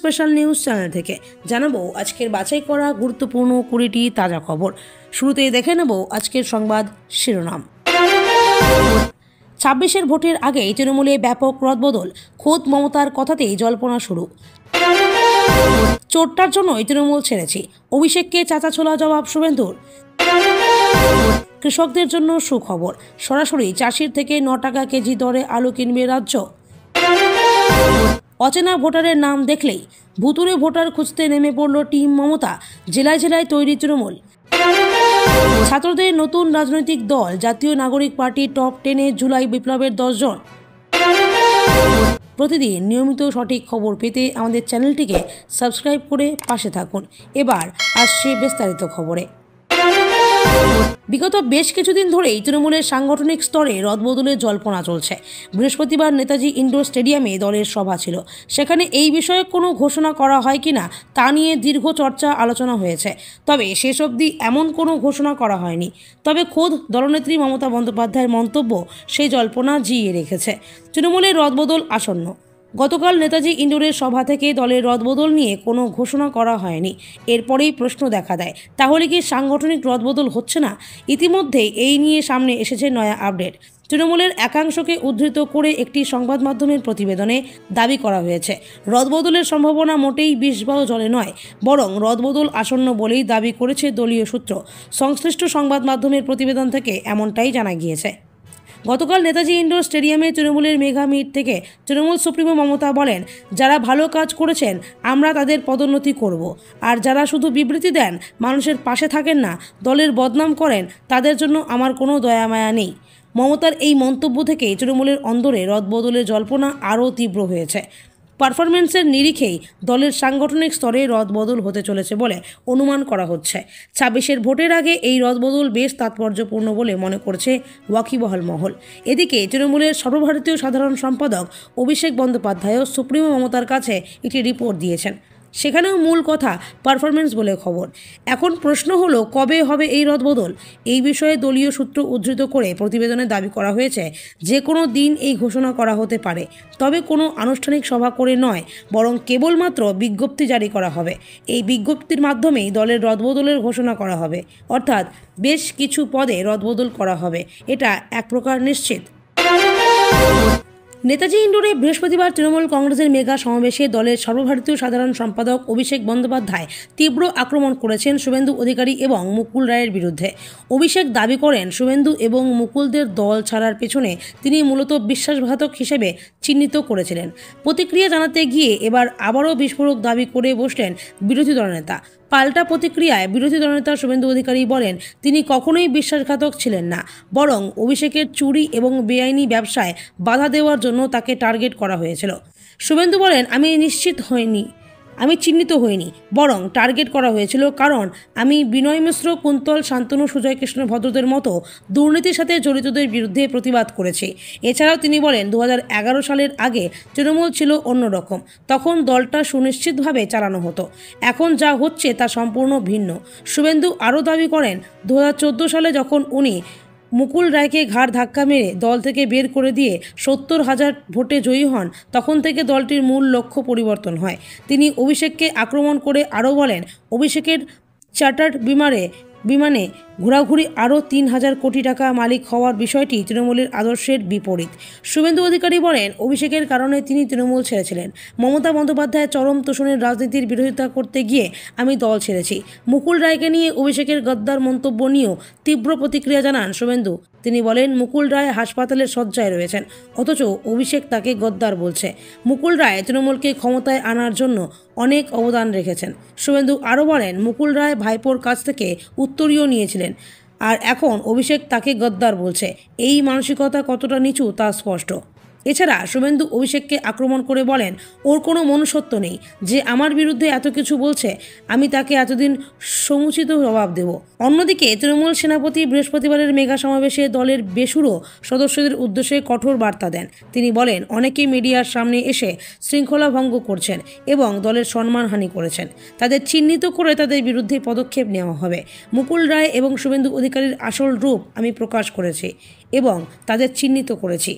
Special news channel থেকে জানাবো আজকের বাছাই করা গুরুত্বপূর্ণ 20টি তাজা খবর। শুরুতেই দেখে নেব আজকের সংবাদ শিরোনাম। 26-এর ভোটের আগেই তৃণমূলে ব্যাপক রদবদল, খোদ মমতার কথাতেই জল্পনা শুরু। চোটটার জন্যই তৃণমূল ছেড়েছি, অভিষেককে চাঁচাছোলা জবাব শুভেন্দুর। কৃষকদের জন্য সুখবর, সরাসরি চাষির থেকে 9 টাকা কেজি দরে আলু কিনবে রাজ্য। অচেনা ভোটারের নাম দেখলেই ভুতুরে ভোটার খুঁজতে নেমে পড়ল টিম মমতা, জেলায় জেলায় তৈরি তৃণমূল। ছাত্রদের নতুন রাজনৈতিক দল জাতীয় নাগরিক পার্টি টপ 10-এ জুলাই বিপ্লবের 10 জন। প্রতিদিন নিয়মিত সঠিক খবর পেতে আমাদের চ্যানেলটিকে সাবস্ক্রাইব করে পাশে থাকুন। এবার আসছে বিস্তারিত খবরে। বিগত বেশ কিছুদিন ধরেই তৃণমূলের সাংগঠনিক স্তরে রদবদলের জল্পনা চলছে। বৃহস্পতিবার নেতাজি ইন্ডোর স্টেডিয়ামে দলের সভা ছিল। সেখানে এই বিষয়ে কোনো ঘোষণা করা হয় কিনা তা নিয়ে দীর্ঘ চর্চা আলোচনা হয়েছে। তবে শেষ অবধি এমন কোনো ঘোষণা করা হয়নি। তবে খোদ দলনেত্রী মমতা বন্দ্যোপাধ্যায়ের মন্তব্য সেই জল্পনা জিইয়ে রেখেছে। তৃণমূলের রদবদল আসন্ন। গতকাল নেতাজি ইন্ডোরের সভা থেকে দলের রদবদল নিয়ে কোনো ঘোষণা করা হয়নি। এরপরেই প্রশ্ন দেখা দেয়, তাহলে কি সাংগঠনিক রদবদল হচ্ছে না? ইতিমধ্যেই এই নিয়ে সামনে এসেছে নয়া আপডেট। তৃণমূলের একাংশকে উদ্ধৃত করে একটি সংবাদ মাধ্যমের প্রতিবেদনে দাবি করা হয়েছে, রদবদলের সম্ভাবনা মোটেই বিষবাও জলে নয়, বরং রদবদল আসন্ন বলেই দাবি করেছে দলীয় সূত্র। সংশ্লিষ্ট সংবাদ মাধ্যমের প্রতিবেদন থেকে এমনটাই জানা গিয়েছে। গতকাল নেতাজি ইন্ডোর স্টেডিয়ামে তৃণমূলের মেগা মিট থেকে তৃণমূল সুপ্রিমো মমতা বলেন, যারা ভালো কাজ করেছেন আমরা তাদের পদোন্নতি করব, আর যারা শুধু বিবৃতি দেন, মানুষের পাশে থাকেন না, দলের বদনাম করেন, তাদের জন্য আমার কোনো দয়ামায়া নেই। মমতার এই মন্তব্য থেকেই তৃণমূলের অন্দরে রদবদলের জল্পনা আরও তীব্র হয়েছে। পারফরমেন্সের নিরিখেই দলের সাংগঠনিক স্তরে রদবদল হতে চলেছে বলে অনুমান করা হচ্ছে। 26-এর ভোটের আগে এই রদবদল বেশ তাৎপর্যপূর্ণ বলে মনে করছে ওয়াকিবহাল মহল। এদিকে তৃণমূলের সর্বভারতীয় সাধারণ সম্পাদক অভিষেক বন্দ্যোপাধ্যায়ও সুপ্রিমো মমতার কাছে একটি রিপোর্ট দিয়েছেন। সেখানেও মূল কথা পারফরমেন্স বলে খবর। এখন প্রশ্ন হলো, কবে হবে এই রদবদল? এই বিষয়ে দলীয় সূত্র উদ্ধৃত করে প্রতিবেদনে দাবি করা হয়েছে, যে কোনো দিন এই ঘোষণা করা হতে পারে। তবে কোনো আনুষ্ঠানিক সভা করে নয়, বরং কেবলমাত্র বিজ্ঞপ্তি জারি করা হবে। এই বিজ্ঞপ্তির মাধ্যমেই দলের রদবদলের ঘোষণা করা হবে, অর্থাৎ বেশ কিছু পদে রদবদল করা হবে, এটা এক প্রকার নিশ্চিত। নেতাজি ইন্ডোরে বৃহস্পতিবার তৃণমূল কংগ্রেসের মেগা সমাবেশে দলের সর্বভারতীয় সাধারণ সম্পাদক অভিষেক বন্দ্যোপাধ্যায় তীব্র আক্রমণ করেছেন শুভেন্দু অধিকারী এবং মুকুল রায়ের বিরুদ্ধে। অভিষেক দাবি করেন, শুভেন্দু এবং মুকুলদের দল ছাড়ার পেছনে তিনি মূলত বিশ্বাসঘাতক হিসেবে চিহ্নিত করেছিলেন। প্রতিক্রিয়া জানাতে গিয়ে এবার আবারও বিস্ফোরক দাবি করে বসলেন বিরোধী দলনেতা। পাল্টা প্রতিক্রিয়ায় বিরোধী দলনেতা শুভেন্দু অধিকারী বলেন, তিনি কখনোই বিশ্বাসঘাতক ছিলেন না, বরং অভিষেকের চুরি এবং বেআইনি ব্যবসায় বাধা দেওয়ার জন্য তাকে টার্গেট করা হয়েছিল। শুভেন্দু বলেন, আমি চিহ্নিত হইনি, বরং টার্গেট করা হয়েছিল, কারণ আমি বিনয় মিশ্র, কুন্তল, শান্তনু, সুজয় কৃষ্ণ ভদ্রদের মতো দুর্নীতির সাথে জড়িতদের বিরুদ্ধে প্রতিবাদ করেছি। এছাড়াও তিনি বলেন, 2011 সালের আগে তৃণমূল ছিল অন্যরকম, তখন দলটা সুনিশ্চিতভাবে চালানো হতো। এখন যা হচ্ছে তা সম্পূর্ণ ভিন্ন। শুভেন্দু আরও দাবি করেন, 2014 সালে যখন উনি মুকুল রায়কে ঘাড় ধাক্কা মেরে দল থেকে বের করে দিয়ে 70,000 ভোটে জয়ী হন, তখন থেকে দলটির মূল লক্ষ্য পরিবর্তন হয়। তিনি অভিষেককে আক্রমণ করে আরও বলেন, অভিষেকের চার্টার্ড বিমানে ঘোরাঘুরি আরও 3,000 কোটি টাকা মালিক হওয়ার বিষয়টি তৃণমূলের আদর্শের বিপরীত। শুভেন্দু অধিকারী বলেন, অভিষেকের কারণে তিনি তৃণমূল ছেড়েছিলেন। মমতা বন্দ্যোপাধ্যায় চরম তোষণের রাজনীতির বিরোধিতা করতে গিয়ে আমি দল ছেড়েছি। মুকুল রায়কে নিয়ে অভিষেকের গদ্দার মন্তব্য নিয়েও তীব্র প্রতিক্রিয়া জানান শুভেন্দু। তিনি বলেন, মুকুল রায় হাসপাতালের শয্যায় রয়েছেন, অথচ অভিষেক তাকে গদ্দার বলছে। মুকুল রায় তৃণমূলকে ক্ষমতায় আনার জন্য অনেক অবদান রেখেছেন। শুভেন্দু আরও বলেন, মুকুল রায় ভাইপোর কাছ থেকে উত্তরীয় নিয়েছিলেন, আর এখন অভিষেক তাকে গদ্দার বলছে। এই মানসিকতা কতটা নিচু তা স্পষ্ট। এছাড়া শুভেন্দু অভিষেককে আক্রমণ করে বলেন, ওর কোনো মনুষ্যত্ব নেই যে আমার বিরুদ্ধে এত কিছু বলছে, আমি তাকে এতদিন সমুচিত জবাব দেব। অন্যদিকে তৃণমূল সেনাপতি বৃহস্পতিবারের মেগা সমাবেশে দলের বেসুরো সদস্যদের উদ্দেশ্যে কঠোর বার্তা দেন। তিনি বলেন, অনেকে মিডিয়ার সামনে এসে শৃঙ্খলা ভঙ্গ করছেন এবং দলের সম্মানহানি করেছেন, তাদের চিহ্নিত করে তাদের বিরুদ্ধে পদক্ষেপ নেওয়া হবে। মুকুল রায় এবং শুভেন্দু অধিকারীর আসল রূপ আমি প্রকাশ করেছি এবং তাদের চিহ্নিত করেছি।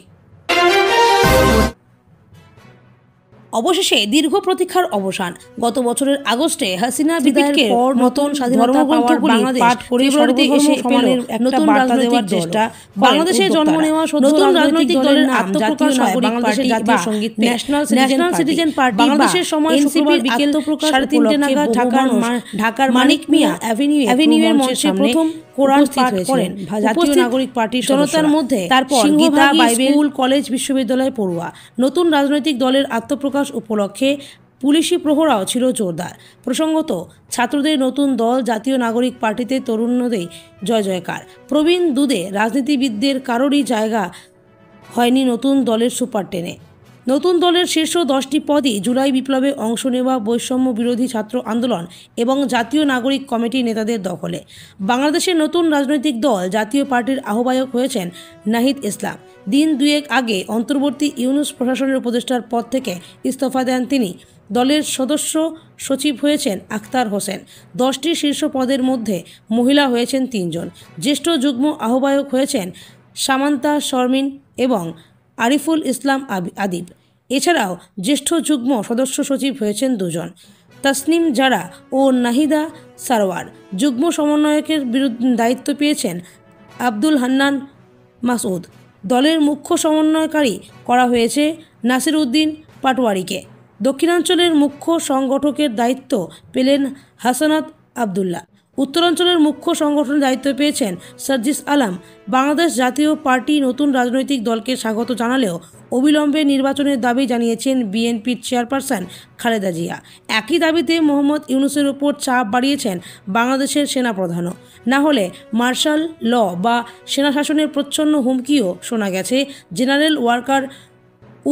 অবশেষে দীর্ঘ প্রতীক্ষার অবসান। গত বছরের আগস্টে হাসিনা বিদায়ের পর নতুন স্বাধীনতা পাওয়ার বাংলাদেশ ফেব্রুয়ারিতে এসে সমানের নতুন রাজনৈতিক চেষ্টা। বাংলাদেশে জন্ম নেওয়া নতুন রাজনৈতিক দলের আত্মপ্রকাশ হয় বাংলাদেশের জাতীয় সঙ্গীত ন্যাশনাল সিটিজেন পার্টি। বাংলাদেশের সময় শুক্রবার বিকেল 3:30 নাগাদ ঢাকার মানিক মিয়া অ্যাভিনিউয়ের মঞ্চে প্রথম কোরআন পাঠ করেন জাতীয় নাগরিক পার্টির জনতার মধ্যে। তারপর গীতা, বাইবেল, স্কুল, কলেজ, বিশ্ববিদ্যালয় পড়ুয়া। নতুন রাজনৈতিক দলের আত্মপ্রকাশ উপলক্ষে পুলিশি প্রহরাও ছিল জোরদার। প্রসঙ্গত, ছাত্রদের নতুন দল জাতীয় নাগরিক পার্টিতে তরুণদের জয় জয়কার। প্রবীণ দুদে রাজনীতিবিদদের কারোরই জায়গা হয়নি নতুন দলের সুপার টেনে। নতুন দলের শীর্ষ 10টি পদই জুলাই বিপ্লবে অংশ নেওয়া বৈষম্য বিরোধী ছাত্র আন্দোলন এবং জাতীয় নাগরিক কমিটি নেতাদের দখলে। বাংলাদেশের নতুন রাজনৈতিক দল জাতীয় পার্টির আহ্বায়ক হয়েছেন নাহিদ ইসলাম। দিন দুয়েক আগে অন্তর্বর্তী ইউনূস প্রশাসনের উপদেষ্টার পদ থেকে ইস্তফা দেন তিনি। দলের সদস্য সচিব হয়েছেন আখতার হোসেন। 10টি শীর্ষ পদের মধ্যে মহিলা হয়েছেন 3 জন। জ্যেষ্ঠ যুগ্ম আহ্বায়ক হয়েছেন সামান্তা শর্মিন এবং আরিফুল ইসলাম আদিব। এছাড়াও জ্যেষ্ঠ যুগ্ম সদস্য সচিব হয়েছেন 2 জন, তাসনিম জারা ও নাহিদা সারওয়ার। যুগ্ম সমন্বয়কের দায়িত্ব পেয়েছেন আব্দুল হান্নান মাসউদ। দলের মুখ্য সমন্বয়কারী করা হয়েছে নাসির উদ্দিন পাটোয়ারিকে। দক্ষিণাঞ্চলের মুখ্য সংগঠকের দায়িত্ব পেলেন হাসানাত আবদুল্লাহ। উত্তরাঞ্চলের মুখ্য সংগঠনের দায়িত্ব পেয়েছেন সার্জিস আলম। বাংলাদেশ জাতীয় পার্টি নতুন রাজনৈতিক দলকে স্বাগত জানালেও অবিলম্বে নির্বাচনের দাবি জানিয়েছেন বিএনপির চেয়ারপারসন খালেদা জিয়া। একই দাবিতে মোহাম্মদ ইউনূসের ওপর চাপ বাড়িয়েছেন বাংলাদেশের সেনাপ্রধানও। না হলে মার্শাল ল বা সেনা শাসনের প্রচ্ছন্ন হুমকিও শোনা গেছে জেনারেল ওয়াকার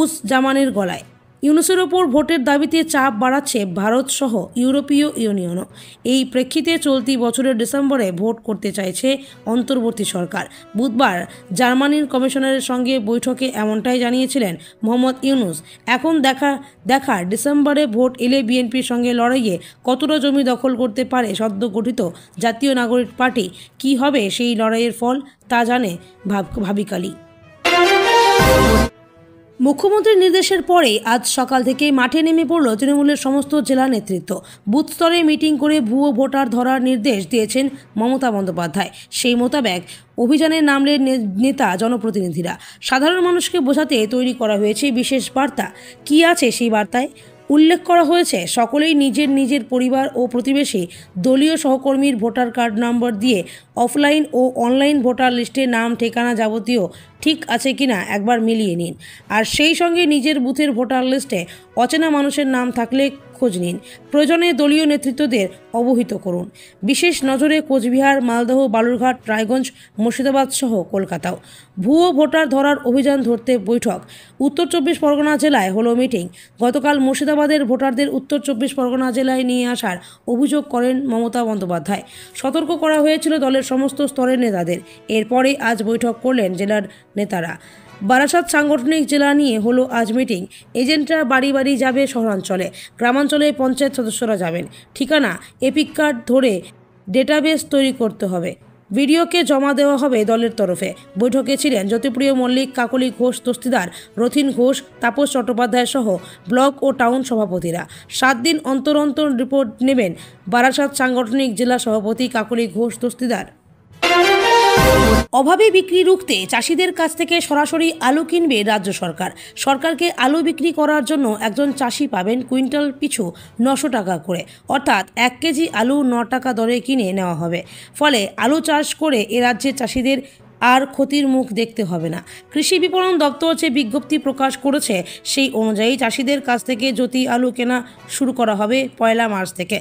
উজ-জামানের গলায়। ইউনূসের ওপর ভোটের দাবিতে চাপ বাড়াচ্ছে ভারত সহ ইউরোপীয় ইউনিয়নও। এই প্রেক্ষিতে চলতি বছরের ডিসেম্বরে ভোট করতে চাইছে অন্তর্বর্তী সরকার। বুধবার জার্মানির কমিশনারের সঙ্গে বৈঠকে এমনটাই জানিয়েছিলেন মোহাম্মদ ইউনূস। এখন দেখার ডিসেম্বরে ভোট এলে বিএনপির সঙ্গে লড়াইয়ে কতটা জমি দখল করতে পারে সদ্য গঠিত জাতীয় নাগরিক পার্টি। কী হবে সেই লড়াইয়ের ফল তা জানে ভাবিকালি। মুখ্যমন্ত্রীর নির্দেশের পরেই আজ সকাল থেকে মাঠে নেমে পড়ল তৃণমূলের সমস্ত জেলা নেতৃত্ব। বুথ স্তরে মিটিং করে ভুয়ো ভোটার ধরার নির্দেশ দিয়েছেন মমতা বন্দ্যোপাধ্যায়। সেই মোতাবেক অভিযানে নামলেন নেতা জনপ্রতিনিধিরা। সাধারণ মানুষকে বোঝাতে তৈরি করা হয়েছে বিশেষ বার্তা। কী আছে সেই বার্তায়? উল্লেখ করা হয়েছে সকলেই নিজের নিজের পরিবার ও প্রতিবেশী, দলীয় সহকর্মীর ভোটার কার্ড নম্বর দিয়ে অফলাইন ও অনলাইন ভোটার লিস্টে নাম, ঠিকানা যাবতীয় ঠিক আছে কিনা একবার মিলিয়ে নিন। আর সেই সঙ্গে নিজের বুথের ভোটার লিস্টে অচেনা মানুষের নাম থাকলে খোঁজ নিন। প্রয়োজনে দলীয় নেতৃত্বদের অবহিত করুন। বিশেষ নজরে কোচবিহার, মালদহ, বালুরঘাট, রায়গঞ্জ, মুর্শিদাবাদ সহ কলকাতাও। ভুয়ো ভোটার ধরার অভিযান ধরতে বৈঠক। উত্তর 24 পরগনা জেলায় হলো মিটিং। গতকাল মুর্শিদাবাদের ভোটারদের উত্তর 24 পরগনা জেলায় নিয়ে আসার অভিযোগ করেন মমতা বন্দ্যোপাধ্যায়। সতর্ক করা হয়েছিল দলের সমস্ত স্তরের নেতাদের। এরপরে আজ বৈঠক করলেন জেলার নেতারা। বারাসাত সাংগঠনিক জেলা নিয়ে হলো আজ মিটিং। এজেন্টরা বাড়ি বাড়ি যাবে শহরাঞ্চলে, গ্রামাঞ্চলে পঞ্চায়েত সদস্যরা যাবেন। ঠিকানা, এপিক কার্ড ধরে ডেটাবেস তৈরি করতে হবে। ভিডিওকে জমা দেওয়া হবে দলের তরফে। বৈঠকে ছিলেন জ্যোতিপ্রিয় মল্লিক, কাকলি ঘোষ দস্তিদার, রথিন ঘোষ, তাপস চট্টোপাধ্যায় সহ ব্লক ও টাউন সভাপতিরা। 7 দিন অন্তর অন্তর রিপোর্ট নেবেন বারাসাত সাংগঠনিক জেলা সভাপতি কাকলি ঘোষ দস্তিদার। অভাবে বিক্রি রুখতে চাষিদের কাছ থেকে সরাসরি আলু কিনবে রাজ্য সরকার। সরকারকে আলু বিক্রি করার জন্য একজন চাষি পাবেন কুইন্টাল পিছু 900 টাকা করে, অর্থাৎ 1 কেজি আলু 9 টাকা দরে কিনে নেওয়া হবে। ফলে আলু চাষ করে এ রাজ্যের চাষিদের আর ক্ষতির মুখ দেখতে হবে না। কৃষি বিপণন দপ্তর যে বিজ্ঞপ্তি প্রকাশ করেছে সেই অনুযায়ী চাষিদের কাছ থেকে জ্যোতি আলু কেনা শুরু করা হবে 1 মার্চ থেকে।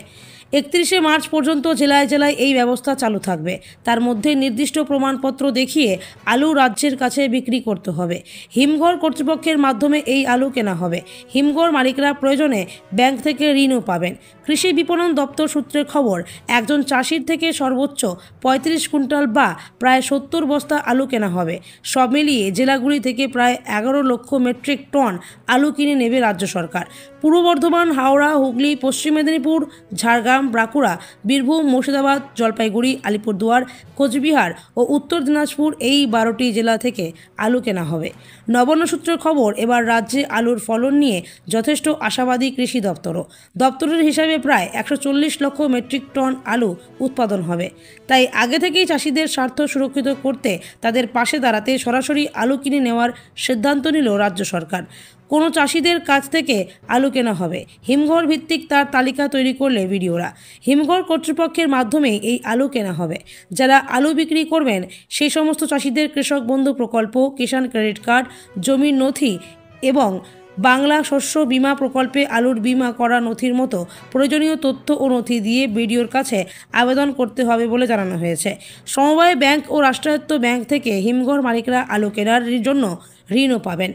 31 মার্চ পর্যন্ত জেলায় জেলায় এই ব্যবস্থা চালু থাকবে। তার মধ্যে নির্দিষ্ট প্রমাণপত্র দেখিয়ে আলু রাজ্যের কাছে বিক্রি করতে হবে। হিমঘর কর্তৃপক্ষের মাধ্যমে এই আলু কেনা হবে। হিমঘর মালিকরা প্রয়োজনে ব্যাংক থেকে ঋণও পাবেন। কৃষি বিপণন দপ্তর সূত্রের খবর, একজন চাষির থেকে সর্বোচ্চ 35 কুইন্টাল বা প্রায় 70 বস্তা আলু কেনা হবে। সব মিলিয়ে জেলাগুলি থেকে প্রায় 11 লক্ষ মেট্রিক টন আলু কিনে নেবে রাজ্য সরকার। পূর্ব বর্ধমান, হাওড়া, হুগলি, পশ্চিম মেদিনীপুর, ঝাড়গ্রাম, ঝাড়গ্রাম, বাঁকুড়া, বীরভূম, মুর্শিদাবাদ, জলপাইগুড়ি, আলিপুরদুয়ার, কোচবিহার ও উত্তর দিনাজপুর এই 12টি জেলা থেকে আলু কেনা হবে। নবান্ন সূত্রের খবর, এবার রাজ্যে আলুর ফলন নিয়ে যথেষ্ট আশাবাদী কৃষি দপ্তরও। দপ্তরের হিসাবে প্রায় 140 লক্ষ মেট্রিক টন আলু উৎপাদন হবে। তাই আগে থেকেই চাষিদের স্বার্থ সুরক্ষিত করতে তাদের পাশে দাঁড়াতে সরাসরি আলু কিনে নেওয়ার সিদ্ধান্ত নিল রাজ্য সরকার। কোনো চাষিদের কাছ থেকে আলু কেনা হবে। হিমঘর ভিত্তিক তার তালিকা তৈরি করলে ভিডিওরা হিমঘর কর্তৃপক্ষের মাধ্যমেই এই আলু কেনা হবে। যারা আলু বিক্রি করবেন সেই সমস্ত চাষিদের কৃষক বন্ধু প্রকল্প, কিষাণ ক্রেডিট কার্ড, জমির নথি এবং বাংলা শস্য বীমা প্রকল্পে আলুর বীমা করা নথির মতো প্রয়োজনীয় তথ্য ও নথি দিয়ে বিডিওর কাছে আবেদন করতে হবে বলে জানানো হয়েছে। সমবায় ব্যাংক ও রাষ্ট্রায়ত্ত ব্যাংক থেকে হিমঘর মালিকরা আলু কেনার জন্য ঋণও পাবেন।